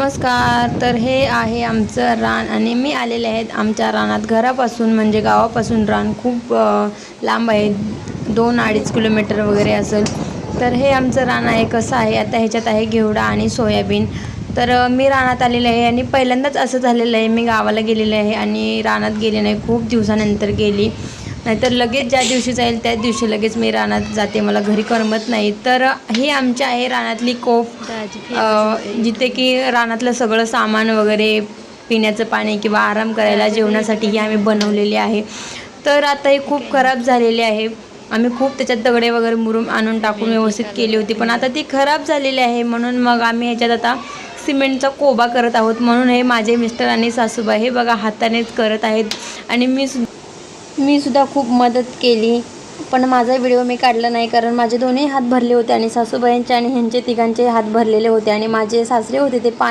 नमस्कार. तर हे आहे आमचं रान आणि मी आलेले आहेत आमच्या रानात. घरापासून म्हणजे गावापासून रान खूप लांब आहे, 2-2.5 किलोमीटर वगैरे असेल. तर हे आमचं रान आहे. कसं आहे आता ह्याच्यात आहे घेवडा आणि सोयाबीन. तर मी रानात आलेले आहे आणि पहिल्यांदाच असं झालेलं आहे, मी गावाला गेलेले आहे आणि रानात गेले नाही, खूप दिवसानंतर गेली. नाहीतर लगेच ज्या दिवशी जाईल त्याच दिवशी लगेच मी रानात जाते, मला घरी करमत नाही. तर ही आमच्या आहे रानातली कोफ, जिथे की रानातलं सगळं सामान वगैरे, पिण्याचं पाणी किंवा आराम करायला जेवणासाठी ही आम्ही बनवलेली आहे. तर आता ही खूप खराब झालेली आहे. आम्ही खूप त्याच्यात दगडे वगैरे मुरुम आणून टाकून व्यवस्थित केली होती, पण आता ती खराब झालेली आहे. म्हणून मग आम्ही ह्याच्यात आता सिमेंटचा कोबा करत आहोत. म्हणून हे माझे मिस्टर आणि सासूबाई हे बघा हातानेच करत आहेत आणि मी सुद्धा खूप मदत केली. पण माझा व्हिडिओ मी काढला नाही, कारण माझे दोन्ही हात भरले होते आणि सासूबाईंचे आणि ह्यांचे तिघांचे हात भरलेले होते आणि माझे सासरे होते ते पाणी